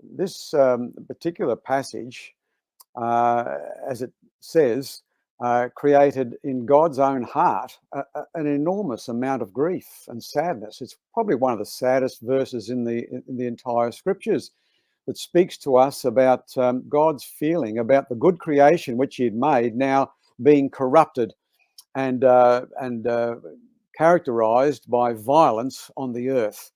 this particular passage, as it says, created in God's own heart an enormous amount of grief and sadness. It's probably one of the saddest verses in the entire scriptures, that speaks to us about God's feeling about the good creation which He had made now being corrupted and characterized by violence on the earth.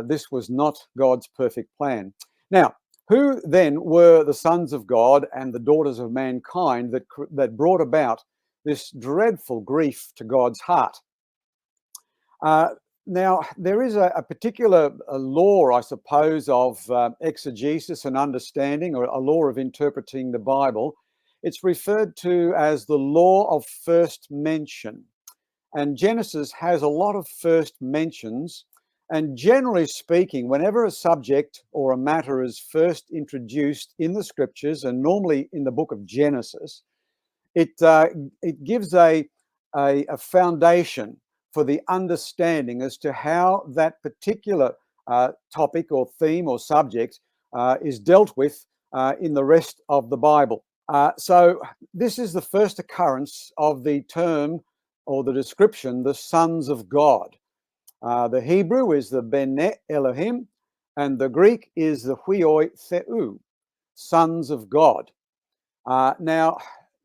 This was not God's perfect plan. Now, who then were the sons of God and the daughters of mankind that brought about this dreadful grief to God's heart? Now, there is a particular law, I suppose, of exegesis and understanding, or a law of interpreting the Bible. It's referred to as the law of first mention. And Genesis has a lot of first mentions. And generally speaking, whenever a subject or a matter is first introduced in the scriptures, and normally in the book of Genesis, it gives a foundation for the understanding as to how that particular topic or theme or subject is dealt with in the rest of the Bible. So this is the first occurrence of the term or the description, the sons of God. The Hebrew is the Bene Elohim, and the Greek is the Huioi Theu, sons of God. Now,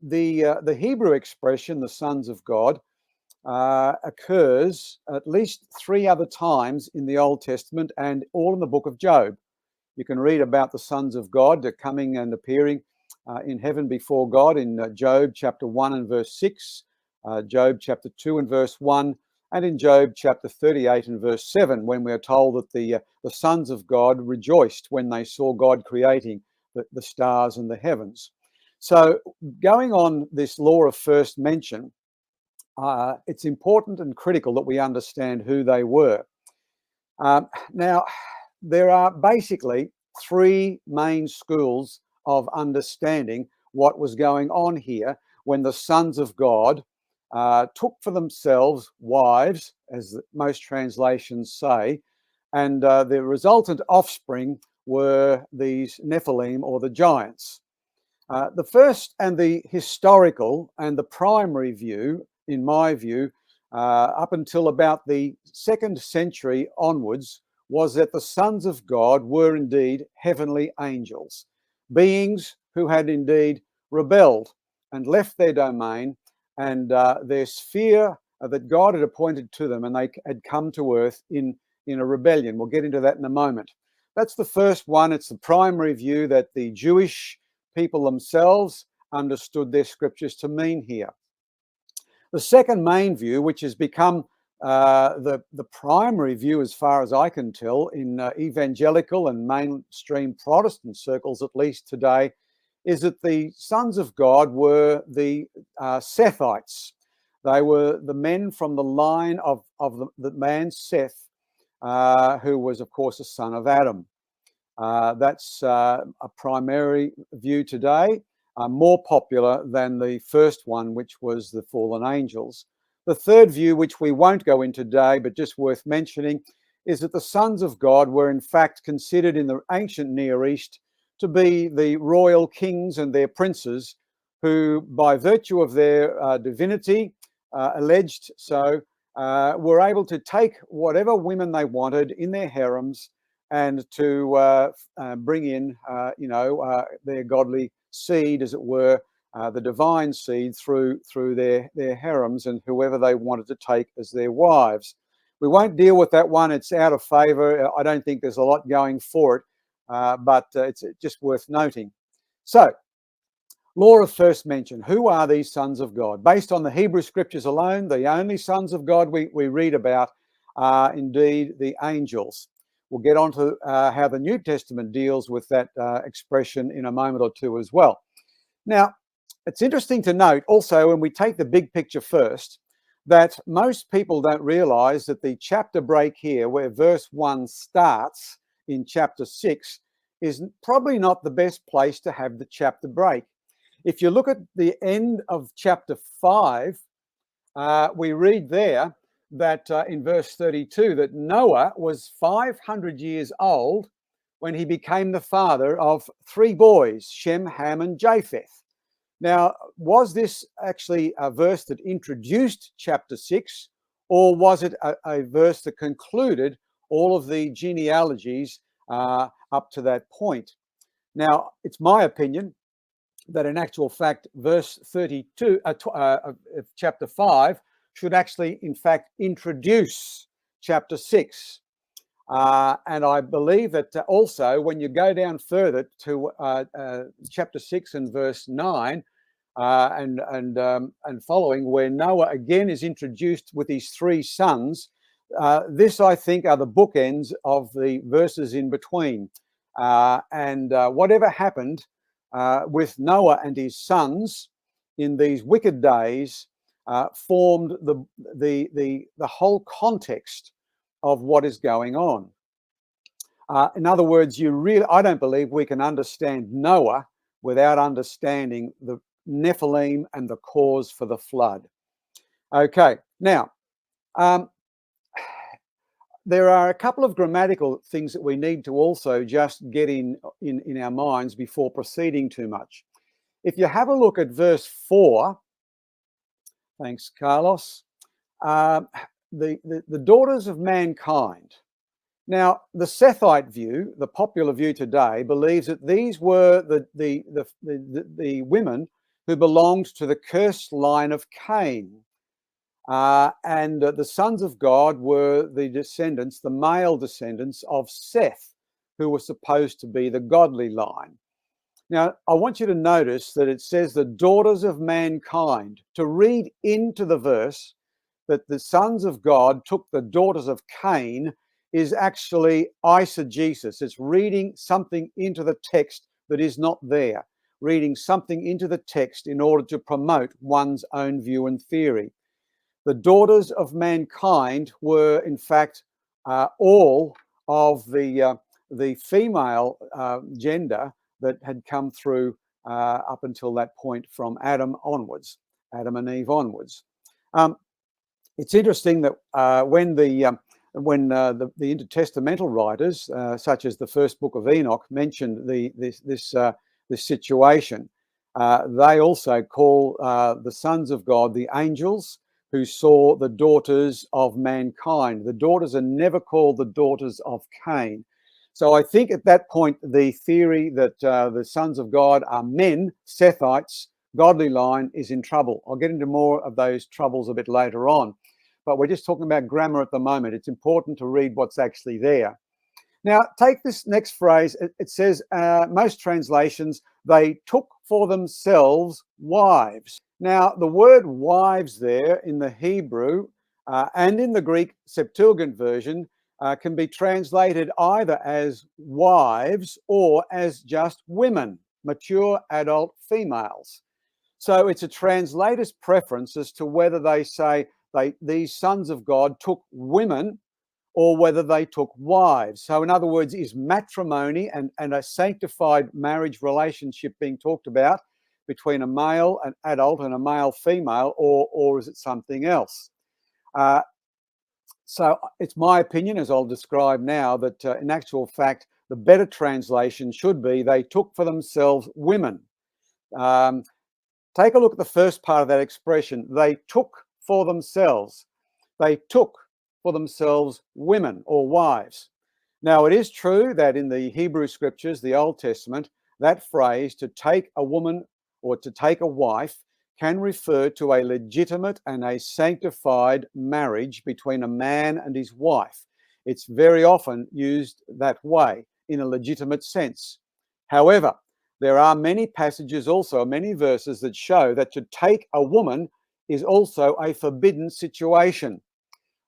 the Hebrew expression, the sons of God, occurs at least 3 other times in the Old Testament, and all in the book of Job. You can read about the sons of God coming and appearing in heaven before God in Job chapter 1 and verse 6, Job chapter 2 and verse 1, and in Job chapter 38 and verse 7, when we are told that the sons of God rejoiced when they saw God creating the stars and the heavens. So going on this law of first mention, it's important and critical that we understand who they were. Now, there are basically 3 main schools of understanding what was going on here when the sons of God took for themselves wives, as most translations say, and the resultant offspring were these Nephilim, or the giants. The first and the historical and the primary view, in my view, up until about the 2nd century onwards, was that the sons of God were indeed heavenly angels, beings who had indeed rebelled and left their domain and their sphere that God had appointed to them, and they had come to earth in a rebellion. We'll get into that in a moment. That's the first one. It's the primary view that the Jewish people themselves understood their scriptures to mean here. The second main view, which has become the primary view as far as I can tell in evangelical and mainstream Protestant circles, at least today, is that the sons of God were the Sethites. They were the men from the line of the man Seth, who was, of course, a son of Adam. That's a primary view today, more popular than the first one, which was the fallen angels. The third view, which we won't go into today, but just worth mentioning, is that the sons of God were in fact considered in the ancient Near East to be the royal kings and their princes, who, by virtue of their divinity, alleged so, were able to take whatever women they wanted in their harems and to bring in, their godly seed, as it were, the divine seed through their harems and whoever they wanted to take as their wives. We won't deal with that one. It's out of favour. I don't think there's a lot going for it, but it's just worth noting. So, law of first mention. Who are these sons of God? Based on the Hebrew scriptures alone, the only sons of God we read about are indeed the angels. We'll get on to how the New Testament deals with that expression in a moment or two as well. Now, it's interesting to note also, when we take the big picture first, that most people don't realize that the chapter break here, where verse 1 starts in chapter 6, is probably not the best place to have the chapter break. If you look at the end of chapter 5, we read there that in verse 32 that Noah was 500 years old when he became the father of 3 boys, Shem, Ham, and Japheth. Now, was this actually a verse that introduced chapter 6, or was it a verse that concluded all of the genealogies up to that point? Now, it's my opinion that in actual fact, verse 32 of chapter 5 should actually, in fact, introduce chapter 6. And I believe that also when you go down further to chapter 6 and verse 9 and following, where Noah again is introduced with his 3 sons, this I think are the bookends of the verses in between. Whatever happened with Noah and his sons in these wicked days formed the whole context of what is going on. In other words, I don't believe we can understand Noah without understanding the Nephilim and the cause for the flood. Okay, now there are a couple of grammatical things that we need to also just get in our minds before proceeding too much. If you have a look at verse 4, thanks, Carlos, the daughters of mankind. Now, the Sethite view, the popular view today, believes that these were the women who belonged to the cursed line of Cain. And the sons of God were the descendants, the male descendants of Seth, who were supposed to be the godly line. Now, I want you to notice that it says the daughters of mankind. To read into the verse that the sons of God took the daughters of Cain is actually eisegesis. It's reading something into the text that is not there, reading something into the text in order to promote one's own view and theory. The daughters of mankind were, in fact, all of the female gender that had come through up until that point from Adam and Eve onwards. It's interesting that when the intertestamental writers, such as the first book of Enoch, mentioned this situation, they also call the sons of God the angels who saw the daughters of mankind. The daughters are never called the daughters of Cain. So I think at that point, the theory that the sons of God are men, Sethites, godly line, is in trouble. I'll get into more of those troubles a bit later on. But we're just talking about grammar at the moment. It's important to read what's actually there. Now, take this next phrase. It says, most translations, they took for themselves wives. Now, the word wives there in the Hebrew and in the Greek Septuagint version can be translated either as wives or as just women, mature adult females. So it's a translator's preference as to whether they say these sons of God took women or whether they took wives. So in other words, is matrimony and a sanctified marriage relationship being talked about between a male, an adult, and a male female, or is it something else? So it's my opinion, as I'll describe now, that in actual fact, the better translation should be they took for themselves women. Take a look at the first part of that expression. They took for themselves. They took for themselves women or wives. Now, it is true that in the Hebrew scriptures, the Old Testament, that phrase, to take a woman or to take a wife, can refer to a legitimate and a sanctified marriage between a man and his wife. It's very often used that way in a legitimate sense. However, there are many passages also, many verses that show that to take a woman is also a forbidden situation.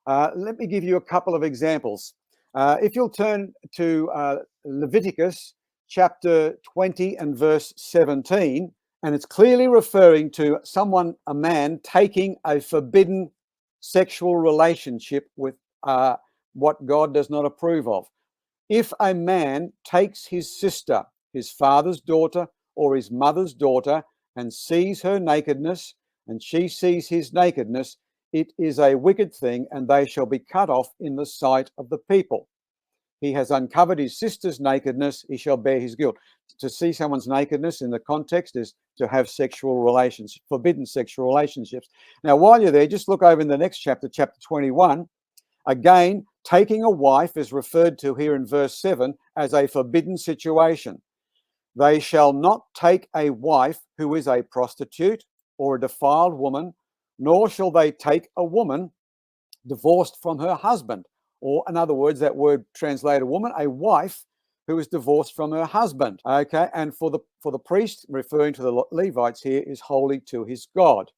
Let me give you a couple of examples. If you'll turn to Leviticus chapter 20 and verse 17, and it's clearly referring to a man taking a forbidden sexual relationship with what God does not approve of. If a man takes his sister, his father's daughter or his mother's daughter, and sees her nakedness, and she sees his nakedness, it is a wicked thing, and they shall be cut off in the sight of the people. he has uncovered his sister's nakedness, he shall bear his guilt. To see someone's nakedness in the context is to have sexual relations, forbidden sexual relationships. Now, while you're there, just look over in the next chapter, chapter 21. Again, taking a wife is referred to here in verse 7 as a forbidden situation. They shall not take a wife who is a prostitute or a defiled woman, nor shall they take a woman divorced from her husband. Or, in other words, that word translated woman, a wife who is divorced from her husband. Okay, and for the priest, referring to the Levites here, is holy to his God.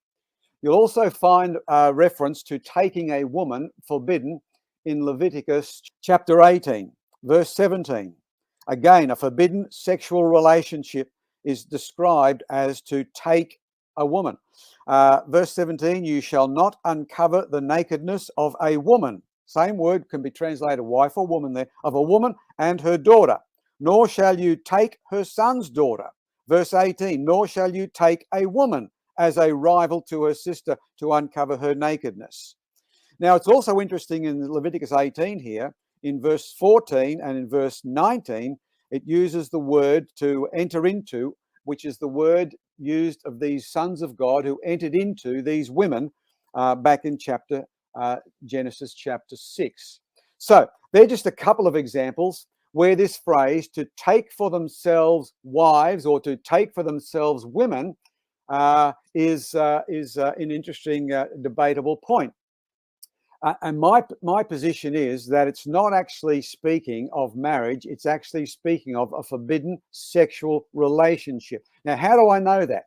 You'll also find a reference to taking a woman forbidden in Leviticus chapter 18, verse 17. Again, a forbidden sexual relationship is described as to take a woman. Verse 17, you shall not uncover the nakedness of a woman. Same word can be translated wife or woman there, of a woman and her daughter. Nor shall you take her son's daughter. Verse 18, nor shall you take a woman as a rival to her sister to uncover her nakedness. Now, it's also interesting in Leviticus 18 here, in verse 14 and in verse 19, it uses the word to enter into, which is the word used of these sons of God who entered into these women back in Genesis chapter 6. So they're just a couple of examples where this phrase, to take for themselves wives or to take for themselves women, is an interesting debatable point. And my position is that it's not actually speaking of marriage, it's actually speaking of a forbidden sexual relationship. Now, how do I know that?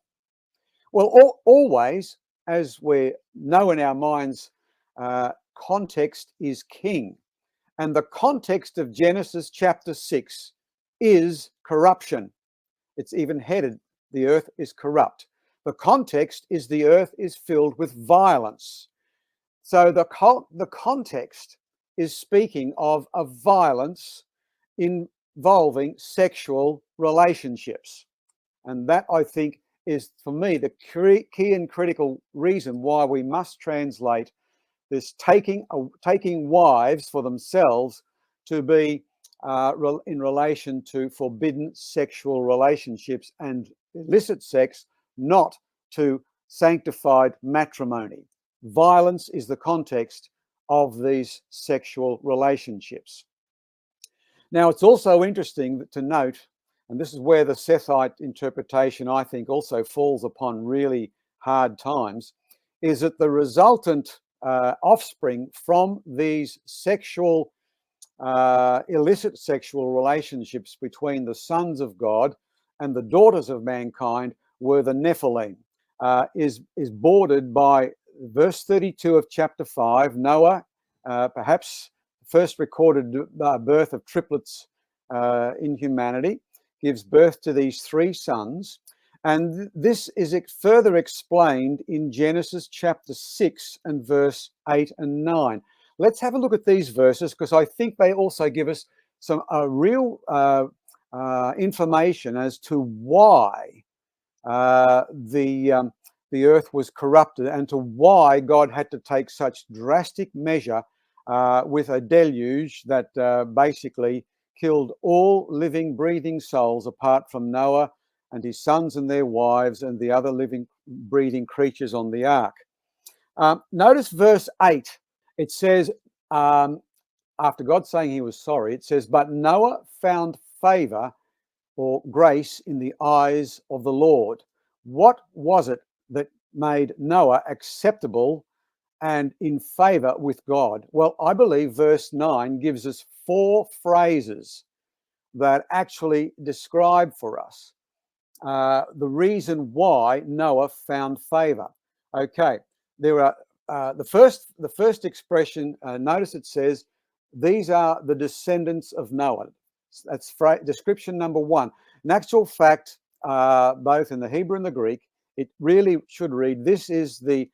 Well, always, as we know in our minds, context is king. And the context of Genesis chapter 6 is corruption. It's even headed, the earth is corrupt. The context is the earth is filled with violence. So the context is speaking of a violence involving sexual relationships. And that, I think, is, for me, the key and critical reason why we must translate this taking wives for themselves to be in relation to forbidden sexual relationships and illicit sex, not to sanctified matrimony. Violence is the context of these sexual relationships. Now, it's also interesting to note, and this is where the Sethite interpretation, I think, also falls upon really hard times, is that the resultant offspring from these illicit sexual relationships between the sons of God and the daughters of mankind were the Nephilim. Is bordered by verse 32 of chapter 5, Noah, perhaps first recorded birth of triplets in humanity, gives birth to these three sons. And this is further explained in Genesis chapter 6 and verse 8 and 9. Let's have a look at these verses, because I think they also give us some real information as to why the earth was corrupted and to why God had to take such drastic measure with a deluge that basically killed all living, breathing souls apart from Noah and his sons and their wives and the other living, breathing creatures on the ark. Notice verse 8. It says, after God saying he was sorry, it says, but Noah found favor or grace in the eyes of the Lord. What was it that made Noah acceptable and in favor with God? Well, I believe verse 9 gives us 4 phrases that actually describe for us the reason why Noah found favor. Okay, there are the first expression. Notice it says, "These are the descendants of Noah." That's description number 1. In actual fact, both in the Hebrew and the Greek, it really should read, "This is the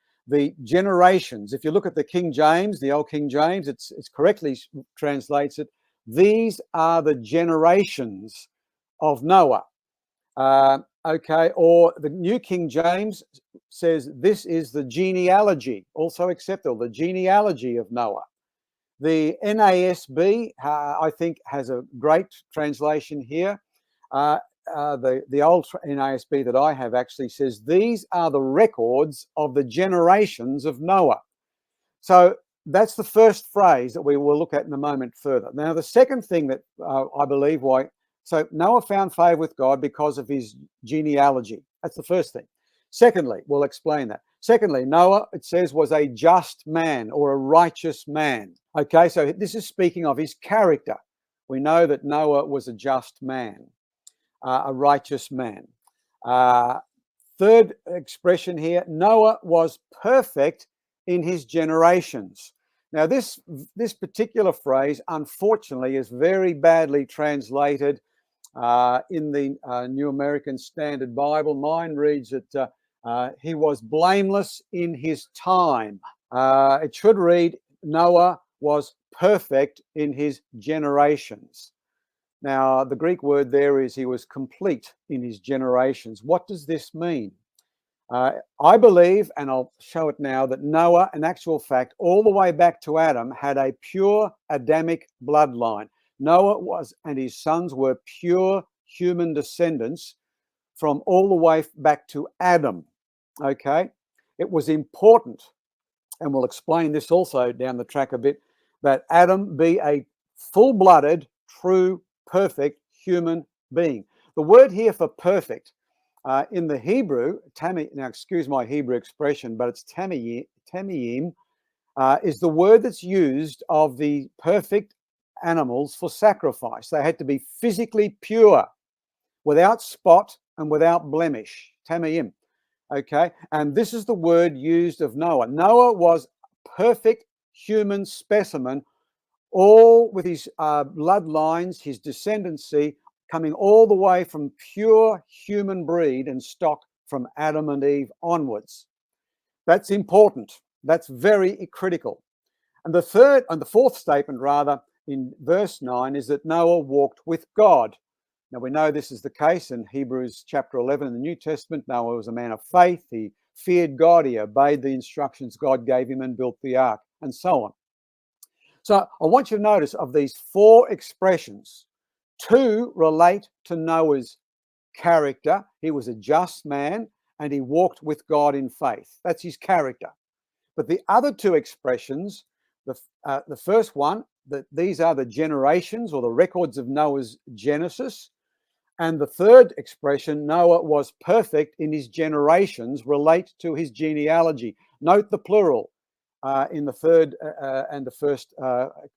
generations." If you look at the King James, the old King James, it's correctly translates it, "These are the generations of Noah." Okay, or the New King James says, "This is the genealogy," also acceptable, the genealogy of Noah. The NASB, I think, has a great translation here. The old NASB that I have actually says, "These are the records of the generations of Noah." So that's the first phrase that we will look at in a moment further. Now, the second thing that I believe so Noah found favor with God because of his genealogy. That's the first thing. Secondly, we'll explain that. Secondly, Noah, it says, was a just man or a righteous man. Okay, so this is speaking of his character. We know that Noah was a just man, a righteous man. Third expression here, Noah was perfect in his generations. Now, this particular phrase, unfortunately, is very badly translated in the New American Standard Bible. Mine reads that he was blameless in his time. It should read, Noah was perfect in his generations. Now, the Greek word there is he was complete in his generations. What does this mean? I believe, and I'll show it now, that Noah, in actual fact, all the way back to Adam, had a pure Adamic bloodline. Noah was, and his sons were pure human descendants from all the way back to Adam. Okay? It was important, and we'll explain this also down the track a bit, that Adam be a full-blooded, true, perfect human being. The word here for perfect, in the Hebrew, now excuse my Hebrew expression, but it's tamim, is the word that's used of the perfect animals for sacrifice. They had to be physically pure, without spot and without blemish, tamim. Okay, and this is the word used of Noah. Noah was perfect human specimen, all with his bloodlines, his descendancy, coming all the way from pure human breed and stock from Adam and Eve onwards. That's important. That's very critical. And the fourth statement, rather, in verse 9 is that Noah walked with God. Now, we know this is the case in Hebrews chapter 11 in the New Testament. Noah was a man of faith. He feared God. He obeyed the instructions God gave him and built the ark, and so on. So I want you to notice of these four expressions, two relate to Noah's character. He was a just man and he walked with God in faith. That's his character. But the other two expressions, the first one, that these are the generations or the records of Noah's Genesis. And the third expression, Noah was perfect in his generations, relate to his genealogy. Note the plural in the third and the first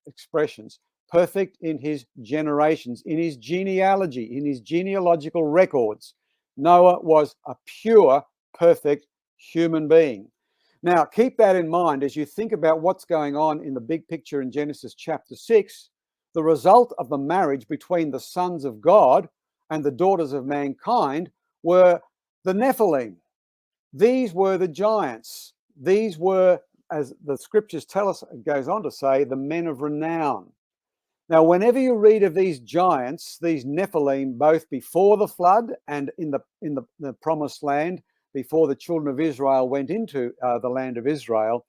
expressions. Perfect in his generations, in his genealogy, in his genealogical records. Noah was a pure, perfect human being. Now, keep that in mind as you think about what's going on in the big picture in Genesis chapter 6. The result of the marriage between the sons of God and the daughters of mankind were the Nephilim. These were the giants. These were, as the scriptures tell us, it goes on to say, the men of renown. Now, whenever you read of these giants, these Nephilim, both before the flood and in the promised land, before the children of Israel went into the land of Israel,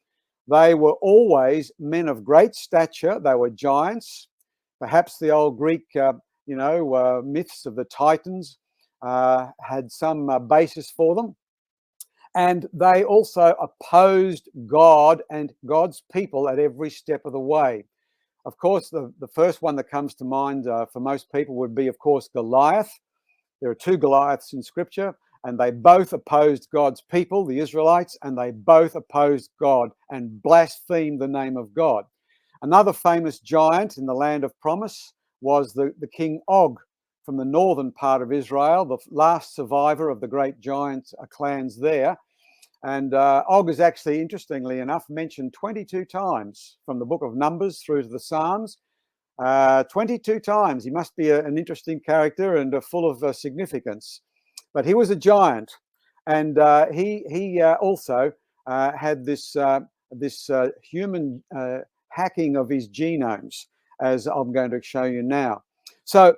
they were always men of great stature. They were giants. Perhaps the old Greek, myths of the Titans had some basis for them. And they also opposed God and God's people at every step of the way. Of course, the first one that comes to mind for most people would be, of course, Goliath. There are two Goliaths in Scripture, and they both opposed God's people, the Israelites, and they both opposed God and blasphemed the name of God. Another famous giant in the land of promise was the king Og from the northern part of Israel, the last survivor of the great giant clans there. And Og is actually, interestingly enough, mentioned 22 times from the book of Numbers through to the Psalms. 22 times. He must be an interesting character and full of significance. But he was a giant, and he also had this human hacking of his genomes, as I'm going to show you now. So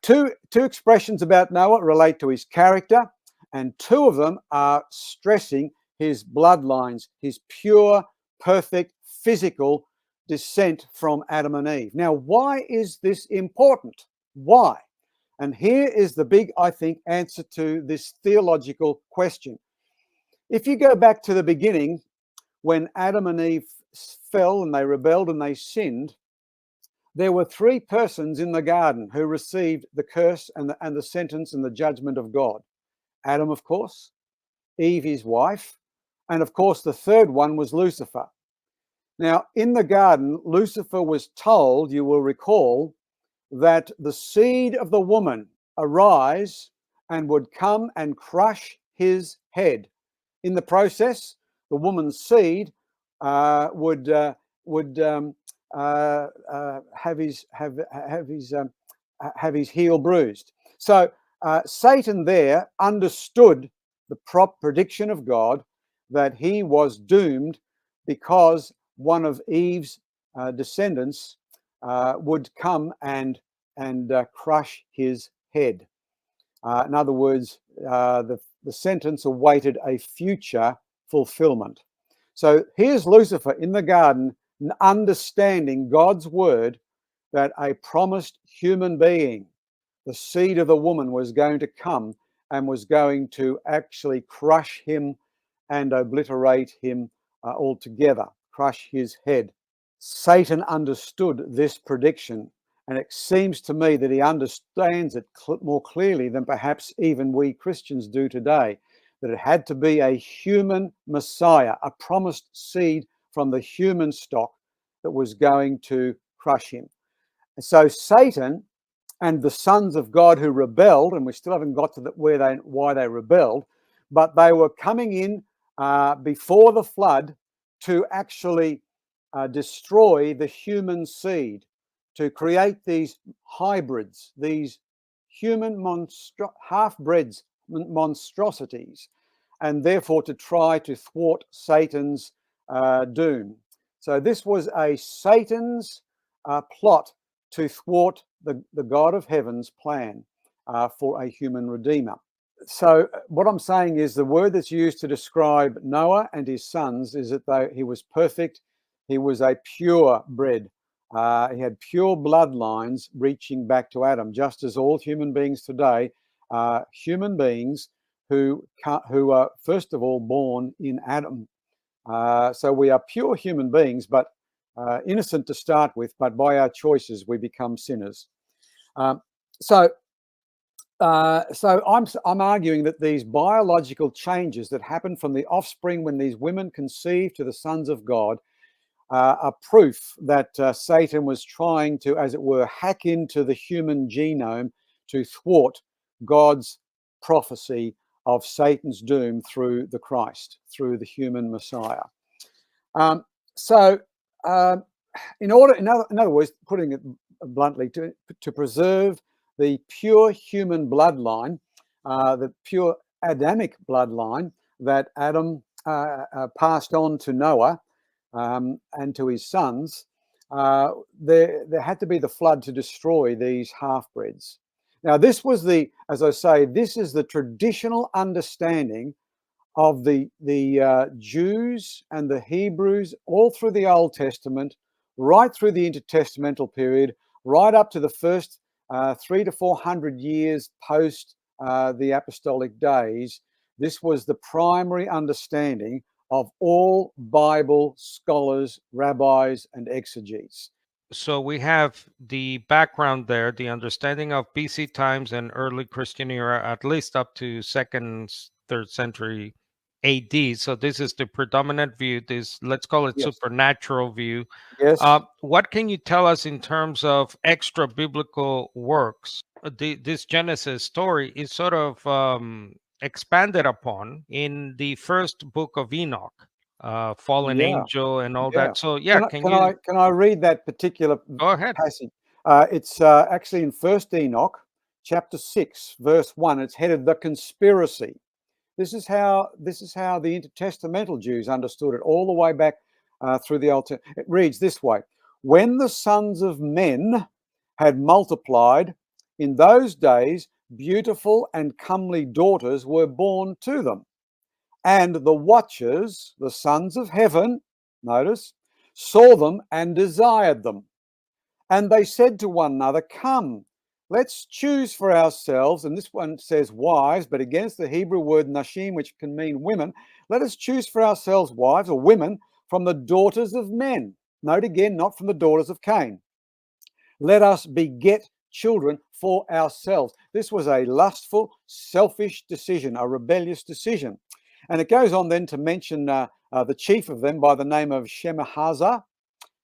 two expressions about Noah relate to his character, and two of them are stressing his bloodlines, his pure, perfect, physical descent from Adam and Eve. Now, why is this important? Why? And here is the big, I think, answer to this theological question. If you go back to the beginning, when Adam and Eve fell and they rebelled and they sinned, there were three persons in the garden who received the curse and the sentence and the judgment of God. Adam, of course, Eve, his wife, and of course the third one was Lucifer. Now, in the garden, Lucifer was told, you will recall, that the seed of the woman arise and would come and crush his head. In the process, the woman's seed would have his heel bruised. So Satan there understood the prediction of God that he was doomed because one of Eve's descendants would come and crush his head. In other words, the sentence awaited a future fulfillment. So here's Lucifer in the garden, understanding God's word that a promised human being, the seed of the woman, was going to come and was going to actually crush him and obliterate him altogether, crush his head. Satan understood this prediction, and it seems to me that he understands it more clearly than perhaps even we Christians do today, that it had to be a human Messiah, a promised seed from the human stock that was going to crush him. And so Satan and the sons of God who rebelled, and we still haven't got to why they rebelled, but they were coming in before the flood to actually destroy the human seed, to create these hybrids, these human half-breds, monstrosities, and therefore to try to thwart Satan's doom. So this was a Satan's plot to thwart the God of heaven's plan for a human redeemer. So what I'm saying is the word that's used to describe Noah and his sons is that he was perfect, he was a pure bred. He had pure bloodlines reaching back to Adam, just as all human beings today are human beings who are first of all born in Adam. So we are pure human beings, but innocent to start with, but by our choices we become sinners. So I'm arguing that these biological changes that happen from the offspring when these women conceive to the sons of God are proof that Satan was trying to, as it were, hack into the human genome to thwart God's prophecy of Satan's doom through the Christ, through the human Messiah. In other words, putting it bluntly, to preserve the pure human bloodline, the pure Adamic bloodline that Adam passed on to Noah and to his sons, there had to be the flood to destroy these half-breds. Now, this was as I say, this is the traditional understanding of the Jews and the Hebrews all through the Old Testament, right through the intertestamental period, right up to the first 300 to 400 years post the apostolic days. This was the primary understanding of all Bible scholars, rabbis, and exegetes. So we have the background there, the understanding of BC times and early Christian era, at least up to 2nd, 3rd century AD. So this is the predominant view, this, let's call it, Yes. supernatural view. Yes. What can you tell us in terms of extra biblical works? This Genesis story is sort of expanded upon in the first book of Enoch. Fallen angel and all that. So yeah, can I read that particular go ahead. passage? It's actually in 1st Enoch, chapter 6, verse 1. It's headed "The Conspiracy." This is how the intertestamental Jews understood it all the way back through the Old Testament. It reads this way: "When the sons of men had multiplied, in those days beautiful and comely daughters were born to them. And the watchers, the sons of heaven," notice, saw them and desired them. And they said to one another, come, let's choose for ourselves, and this one says wives, but against the Hebrew word nashim, which can mean women, let us choose for ourselves wives or women from the daughters of men. Note again, not from the daughters of Cain. Let us beget children for ourselves. This was a lustful, selfish decision, a rebellious decision. And it goes on then to mention the chief of them by the name of Shemahazah,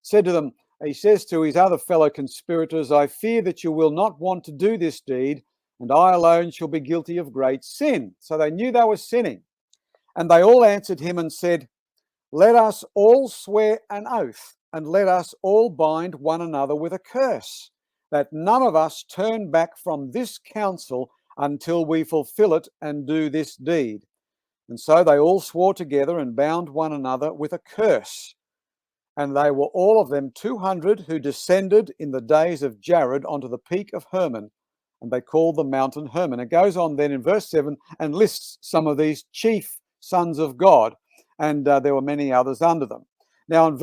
said to them, he says to his other fellow conspirators, I fear that you will not want to do this deed, and I alone shall be guilty of great sin. So they knew they were sinning. And they all answered him and said, let us all swear an oath, and let us all bind one another with a curse, that none of us turn back from this counsel until we fulfill it and do this deed. And so they all swore together and bound one another with a curse. And they were all of them 200 who descended in the days of Jared onto the peak of Hermon, and they called the mountain Hermon. It goes on then in verse 7 and lists some of these chief sons of God, and there were many others under them. Now in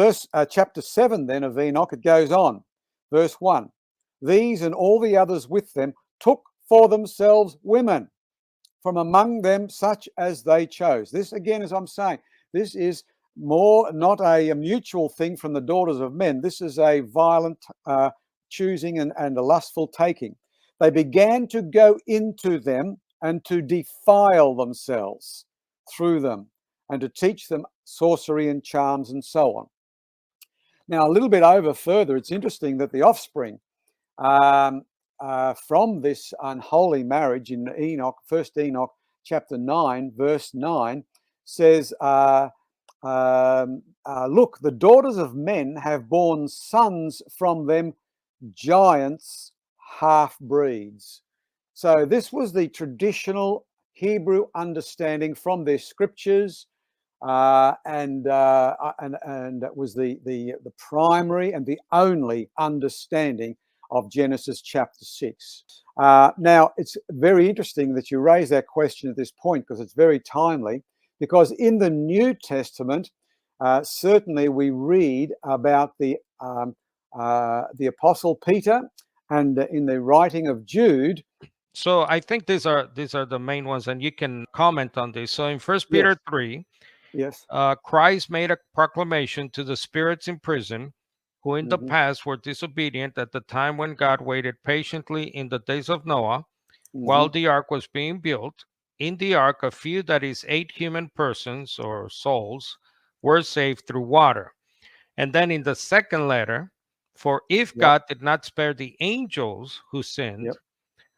chapter 7 then of Enoch, it goes on, verse 1, these and all the others with them took for themselves women from among them such as they chose. This again, as I'm saying, this is more not a mutual thing from the daughters of men. This is a violent choosing and a lustful taking. They began to go into them and to defile themselves through them and to teach them sorcery and charms and so on. Now, a little bit over further, it's interesting that the offspring from this unholy marriage in Enoch, 1 Enoch chapter 9, verse 9, says, look, the daughters of men have borne sons from them, giants, half-breeds. So this was the traditional Hebrew understanding from their scriptures, and that was the primary and the only understanding of Genesis chapter 6. Now, it's very interesting that you raise that question at this point, because it's very timely. Because in the New Testament, certainly we read about the Apostle Peter, and in the writing of Jude. So I think these are the main ones, and you can comment on this. So in 1 Peter 3, yes, Christ made a proclamation to the spirits in prison, who in the past were disobedient at the time when God waited patiently in the days of Noah, while the ark was being built. In the ark, a few, that is 8 human persons or souls, were saved through water. And then in the second letter, for if God did not spare the angels who sinned.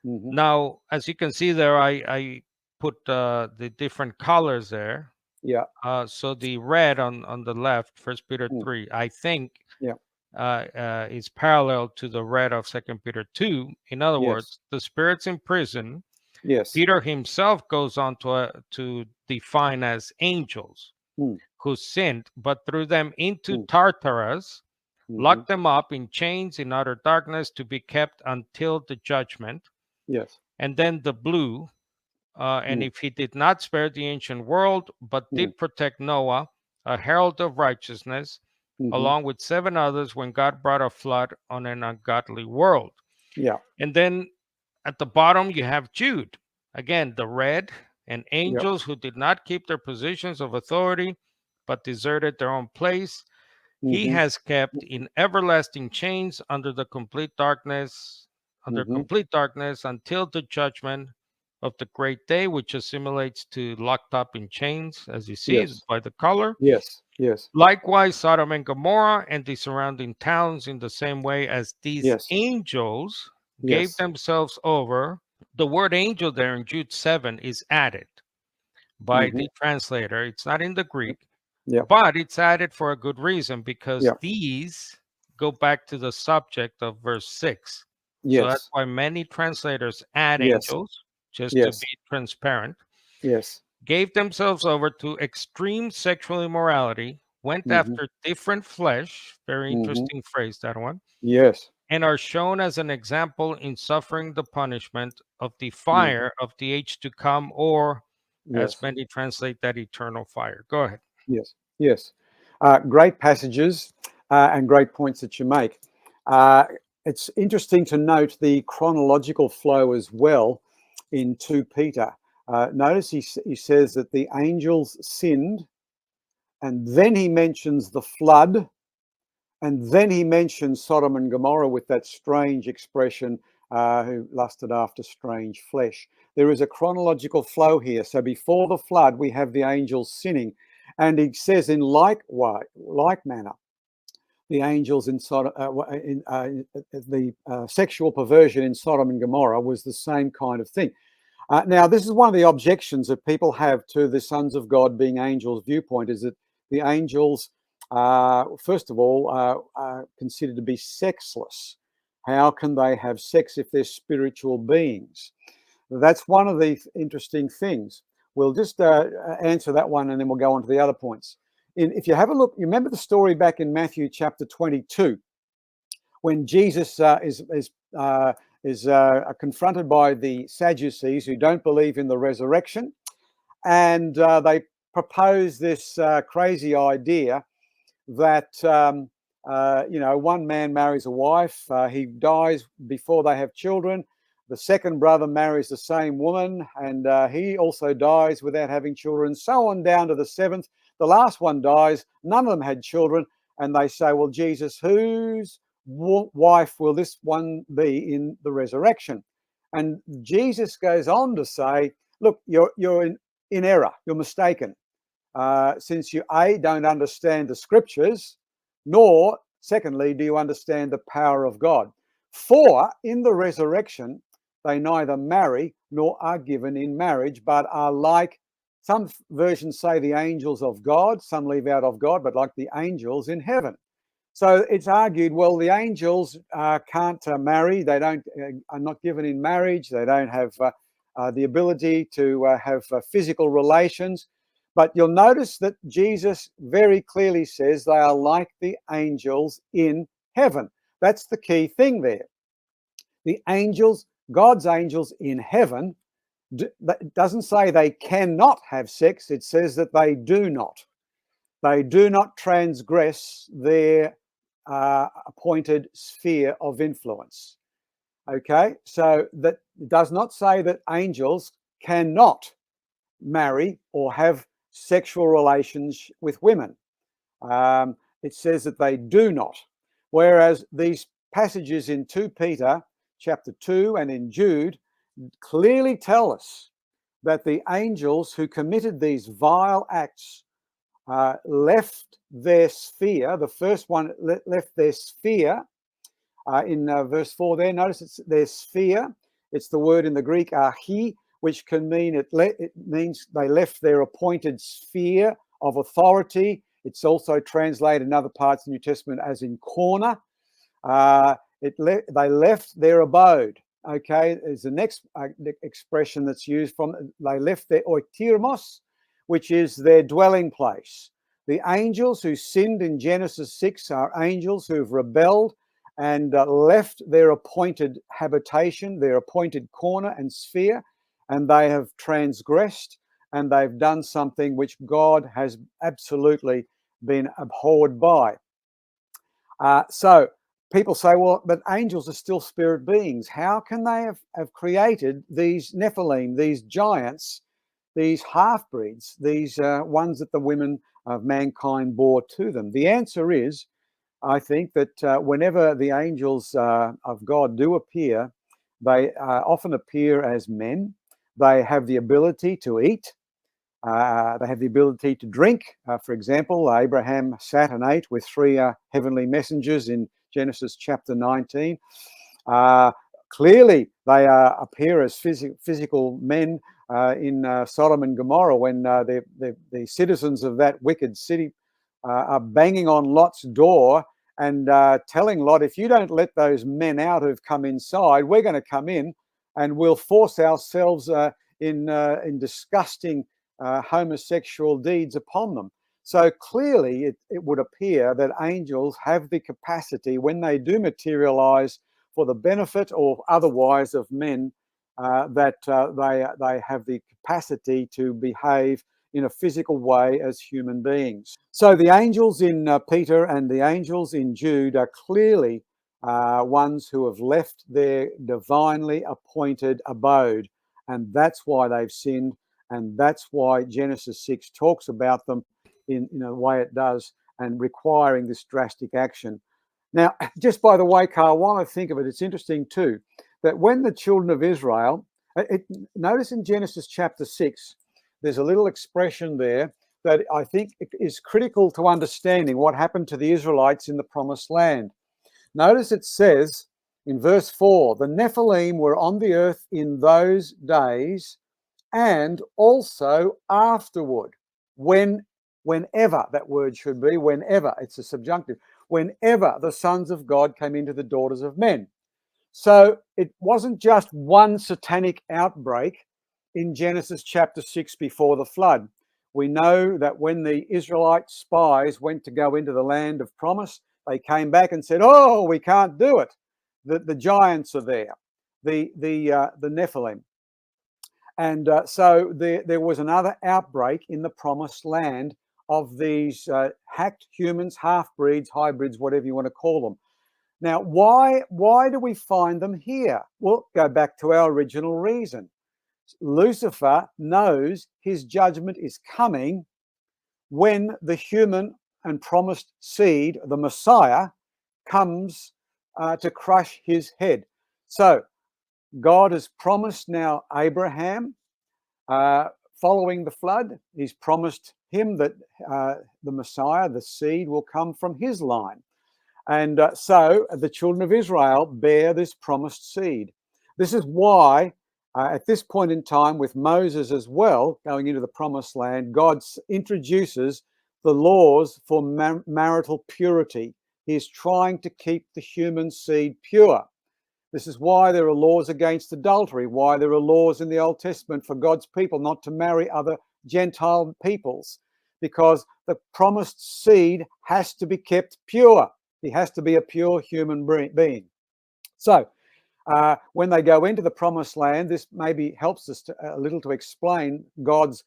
Now, as you can see there, I put the different colors there. Yeah. So the red on the left, 1 Peter 3, I think is parallel to the red of 2 Peter 2. In other words, the spirits in prison, Peter himself goes on to define as angels who sinned, but threw them into Tartarus, locked them up in chains in utter darkness to be kept until the judgment. Yes. And then the blue, and if he did not spare the ancient world, but did protect Noah, a herald of righteousness, along with 7 others, when God brought a flood on an ungodly world. Yeah. And then at the bottom, you have Jude. Again, the red, and angels who did not keep their positions of authority, but deserted their own place. He has kept in everlasting chains under complete darkness until the judgment of the great day, which assimilates to locked up in chains, as you see by the color. Yes. Yes. Likewise, Sodom and Gomorrah and the surrounding towns, in the same way as these angels gave themselves over. The word angel there in Jude 7 is added by the translator. It's not in the Greek, but it's added for a good reason, because these go back to the subject of verse 6. So that's why many translators add angels, just to be transparent. Gave themselves over to extreme sexual immorality, went after different flesh, very interesting phrase, that one, and are shown as an example in suffering the punishment of the fire of the age to come, or as many translate that, eternal fire. Go ahead. Yes. Great passages. and great points that you make. It's interesting to note the chronological flow as well in 2 Peter. Notice he says that the angels sinned, and then he mentions the flood, and then he mentions Sodom and Gomorrah with that strange expression, who lusted after strange flesh. There is a chronological flow here. So before the flood, we have the angels sinning. And he says in like manner, the angels in Sodom, the sexual perversion in Sodom and Gomorrah was the same kind of thing. Now, this is one of the objections that people have to the sons of God being angels viewpoint, is that the angels, first of all, are considered to be sexless. How can they have sex if they're spiritual beings? That's one of the interesting things. We'll just answer that one, and then we'll go on to the other points. If you have a look, you remember the story back in Matthew chapter 22, when Jesus is confronted by the Sadducees, who don't believe in the resurrection, and they propose this crazy idea that one man marries a wife, he dies before they have children. The second brother marries the same woman, and he also dies without having children, so on down to the seventh. The last one dies, none of them had children, and they say, well, Jesus, whose wife will this one be in the resurrection? And Jesus goes on to say, look, you're in error, you're mistaken, since you don't understand the scriptures, nor secondly do you understand the power of God. For in the resurrection they neither marry nor are given in marriage, but are like, some versions say, the angels of God, some leave out of God, but like the angels in heaven. So it's argued, well, the angels can't marry, they are not given in marriage, they don't have the ability to have physical relations. But you'll notice that Jesus very clearly says they are like the angels in heaven. That's the key thing there. The angels, God's angels in heaven, doesn't say they cannot have sex, it says that they do not. They do not transgress their appointed sphere of influence. Okay, so that does not say that angels cannot marry or have sexual relations with women. It says that they do not. Whereas these passages in 2 Peter chapter 2 and in Jude clearly tell us that the angels who committed these vile acts left their sphere. The first one left their sphere in verse 4 there. Notice it's their sphere. It's the word in the Greek archi, which can mean it means they left their appointed sphere of authority. It's also translated in other parts of the New Testament as in corner. They left their abode. Okay, there's the next expression that's used from, they left their oiktirmos, which is their dwelling place. The angels who sinned in Genesis 6 are angels who've rebelled and left their appointed habitation, their appointed corner and sphere, and they have transgressed, and they've done something which God has absolutely been abhorred by. So people say, well, but angels are still spirit beings. How can they have created these Nephilim, these giants, these half-breeds, these ones that the women of mankind bore to them? The answer is, I think, that whenever the angels of God do appear, they often appear as men. They have the ability to eat. They have the ability to drink. For example, Abraham sat and ate with 3 heavenly messengers in Genesis chapter 19. Clearly, they appear as physical men in Sodom and Gomorrah, when the citizens of that wicked city are banging on Lot's door and telling Lot, if you don't let those men out who've come inside, we're going to come in and we'll force ourselves in disgusting homosexual deeds upon them. So clearly it would appear that angels have the capacity, when they do materialize for the benefit or otherwise of men, that they have the capacity to behave in a physical way as human beings. So the angels in Peter and the angels in Jude are clearly ones who have left their divinely appointed abode, and that's why they've sinned, and that's why Genesis 6 talks about them in a way it does, and requiring this drastic action. Now, just by the way, Carl, while I think of it, it's interesting too that when the children of Israel, notice in Genesis chapter 6, there's a little expression there that I think is critical to understanding what happened to the Israelites in the promised land. Notice it says in verse 4, the Nephilim were on the earth in those days and also afterward. Whenever, that word should be, whenever, it's a subjunctive, whenever the sons of God came into the daughters of men. So it wasn't just one satanic outbreak in Genesis chapter 6 before the flood. We know that when the Israelite spies went to go into the land of promise, they came back and said, oh, we can't do it. The giants are there, the Nephilim. And so there was another outbreak in the promised land of these hacked humans, half-breeds, hybrids, whatever you want to call them. Now, why do we find them here? Well, go back to our original reason. Lucifer knows his judgment is coming when the human and promised seed, the Messiah, comes to crush his head. So God has promised now Abraham, following the flood, he's promised him that the Messiah, the seed, will come from his line. And so the children of Israel bear this promised seed. This is why at this point in time with Moses as well, going into the promised land, God introduces the laws for marital purity. He is trying to keep the human seed pure. This is why there are laws against adultery, why there are laws in the Old Testament for God's people not to marry other Gentile peoples, because the promised seed has to be kept pure. He has to be a pure human being. So when they go into the promised land, this maybe helps us a little to explain God's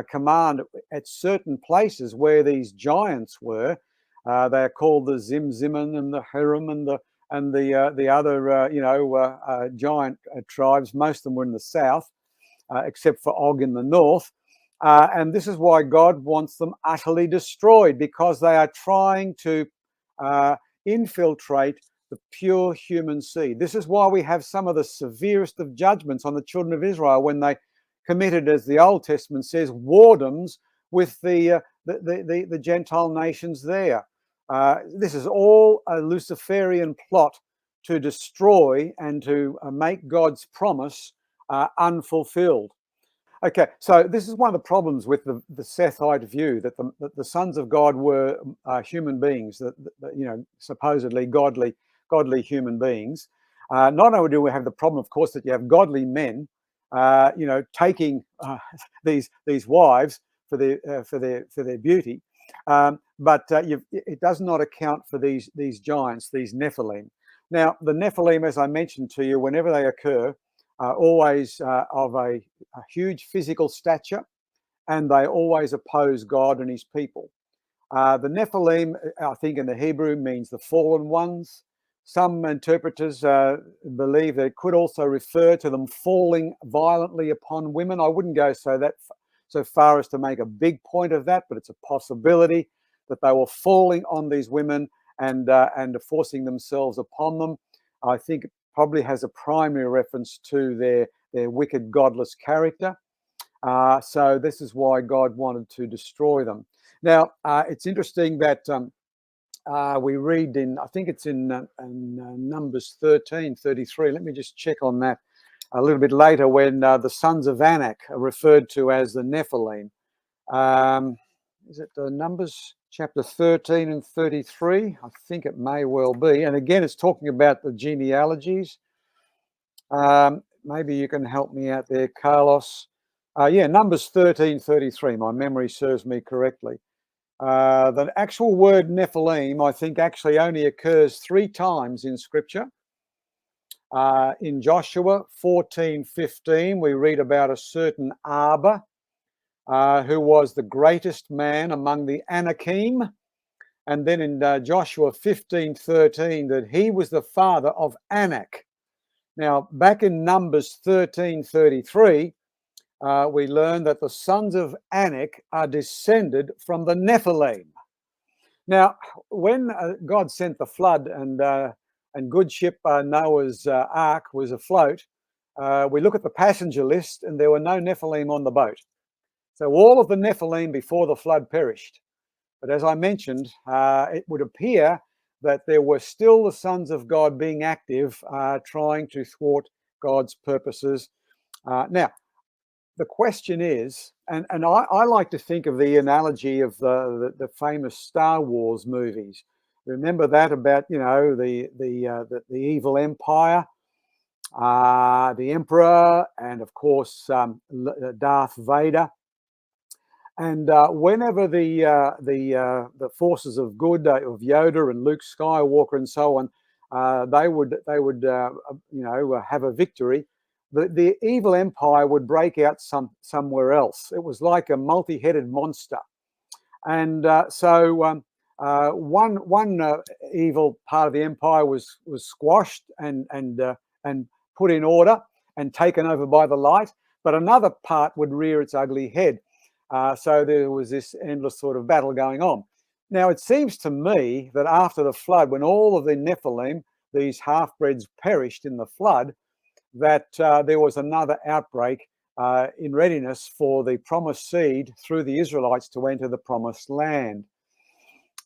command at certain places where these giants were. They are called the Zimziman and the Hiram and the other giant tribes. Most of them were in the south, except for Og in the north. And this is why God wants them utterly destroyed, because they are trying to infiltrate the pure human seed. This is why we have some of the severest of judgments on the children of Israel when they committed, as the Old Testament says, whoredoms with the Gentile nations there. This is all a Luciferian plot to destroy and to make God's promise unfulfilled. Okay, so this is one of the problems with the Sethite view, that the sons of God were human beings, that supposedly godly human beings. Not only do we have the problem, of course, that you have godly men, taking these wives for their beauty, but it does not account for these giants, these Nephilim. Now, the Nephilim, as I mentioned to you, whenever they occur, always of a huge physical stature, and they always oppose God and his people. The Nephilim, I think in the Hebrew, means the fallen ones. Some interpreters believe that it could also refer to them falling violently upon women. I wouldn't go so far as to make a big point of that, but it's a possibility that they were falling on these women and forcing themselves upon them. I think it probably has a primary reference to their wicked, godless character. So this is why God wanted to destroy them. Now, it's interesting that we read I think it's in Numbers 13:33. Let me just check on that a little bit later, when the sons of Anak are referred to as the Nephilim. Is it Numbers chapter 13 and 33? I think it may well be. And again, it's talking about the genealogies. Maybe you can help me out there, Carlos. Numbers 13:33. My memory serves me correctly. The actual word Nephilim, I think, actually only occurs 3 times in Scripture. In Joshua 14:15, we read about a certain Arbor. who was the greatest man among the Anakim. And then in Joshua 15:13, that he was the father of Anak. Now, back in Numbers 13:33, we learn that the sons of Anak are descended from the Nephilim. Now, when God sent the flood and good ship Noah's ark was afloat, we look at the passenger list and there were no Nephilim on the boat. So all of the Nephilim before the flood perished. But as I mentioned, it would appear that there were still the sons of God being active, trying to thwart God's purposes. Now, the question is, and I like to think of the analogy of the famous Star Wars movies. Remember that about, you know, the evil empire, the Emperor, and of course Darth Vader. And whenever the forces of good of Yoda and Luke Skywalker and so on, they would you know, have a victory, the evil empire would break out somewhere else. It was like a multi-headed monster, and so one evil part of the empire was squashed and put in order and taken over by the light, but another part would rear its ugly head. So there was this endless sort of battle going on. Now, it seems to me that after the flood, when all of the Nephilim, these half-breeds, perished in the flood, that there was another outbreak in readiness for the promised seed through the Israelites to enter the promised land.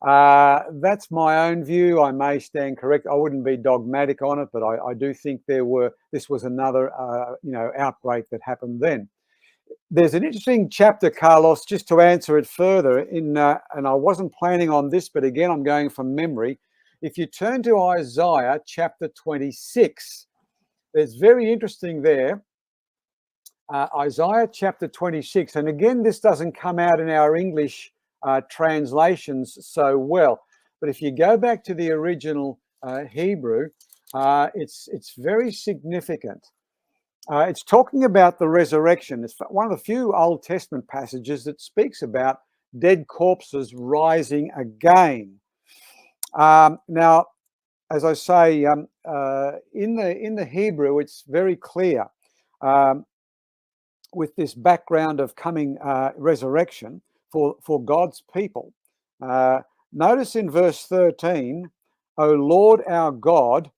That's my own view. I may stand correct. I wouldn't be dogmatic on it, but I do think this was another you know, outbreak that happened then. There's an interesting chapter, Carlos, just to answer it further, and I wasn't planning on this, but again, I'm going from memory. If you turn to Isaiah chapter 26, there's very interesting there. Isaiah chapter 26, and again, this doesn't come out in our English translations so well, but if you go back to the original Hebrew, it's very significant. It's talking about the resurrection. It's one of the few Old Testament passages that speaks about dead corpses rising again. Now, as I say, in the Hebrew, it's very clear with this background of coming resurrection for God's people. Notice in verse 13, "O Lord our God,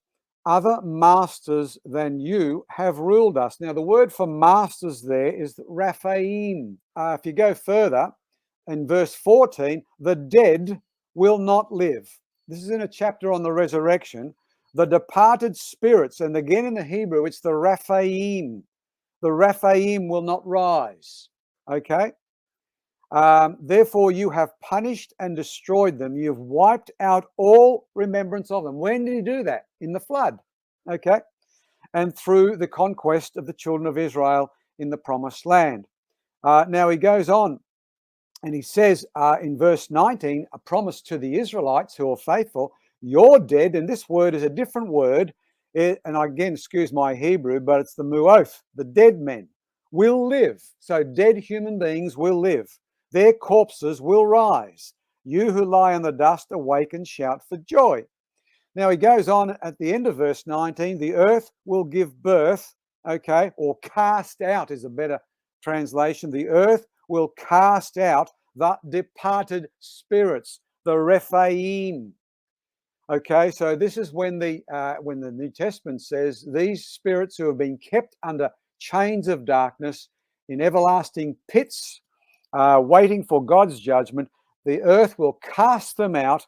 other masters than you have ruled us." Now, the word for masters there is Raphaim. If you go further, in verse 14, "The dead will not live." This is in a chapter on the resurrection. The departed spirits, and again in the Hebrew, it's the Raphaim. The Raphaim will not rise. Okay? Therefore, you have punished and destroyed them. You've wiped out all remembrance of them. When did he do that? In the flood. Okay? And through the conquest of the children of Israel in the promised land. Now he goes on and he says in verse 19, a promise to the Israelites who are faithful, "You're dead," and this word is a different word. And again, excuse my Hebrew, but it's the muoth, the dead men will live. So dead human beings will live. Their corpses will rise. You who lie in the dust, awake and shout for joy. Now he goes on at the end of verse 19, the earth will give birth, okay, or cast out is a better translation. The earth will cast out the departed spirits, the Rephaim. Okay, so this is when the New Testament says these spirits who have been kept under chains of darkness in everlasting pits, waiting for God's judgment, the earth will cast them out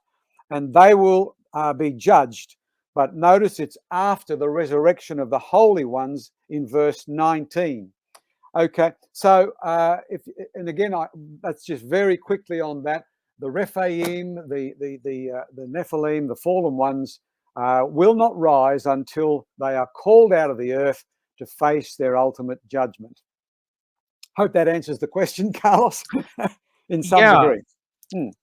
and they will be judged. But notice it's after the resurrection of the holy ones in verse 19. Okay, so that's just very quickly on that. The Rephaim, the Nephilim, the fallen ones, will not rise until they are called out of the earth to face their ultimate judgment. Hope that answers the question, Carlos, in some degree.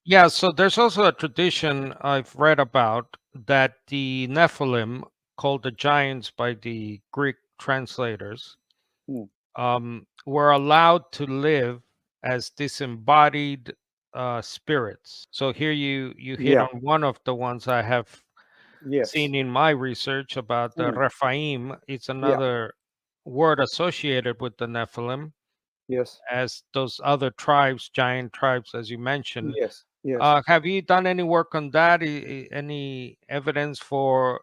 Yeah, so there's also a tradition I've read about that the Nephilim, called the giants by the Greek translators, were allowed to live as disembodied spirits. So here you hit Yeah. on one of the ones I have Yes. seen in my research about the Rephaim. It's Yeah. another word associated with the Nephilim, Yes. as those other tribes, giant tribes, as you mentioned. Yes. Yes. Have you done any work on that? Any evidence for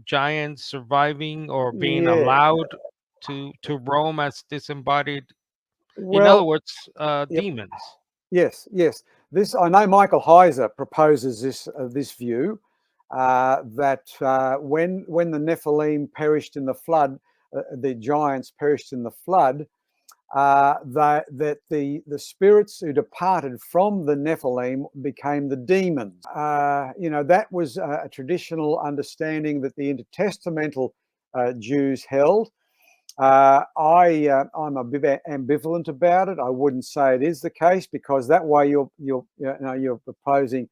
giants surviving or being Yeah. allowed to roam as disembodied? In other Well, words, yep. demons. Yes. Yes. This I know. Michael Heiser proposes this view that when the Nephilim perished in the flood, the giants perished in the flood. That the spirits who departed from the Nephilim became the demons. That was a traditional understanding that the intertestamental Jews held. I'm a bit ambivalent about it. I wouldn't say it is the case, because that way you're proposing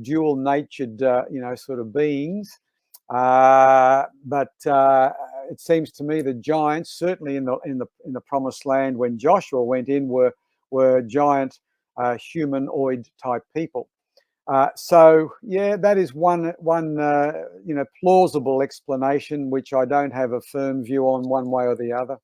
dual-natured sort of beings. But it seems to me the giants, certainly in the promised land when Joshua went in, were giant humanoid type people. So yeah, that is one plausible explanation, which I don't have a firm view on one way or the other.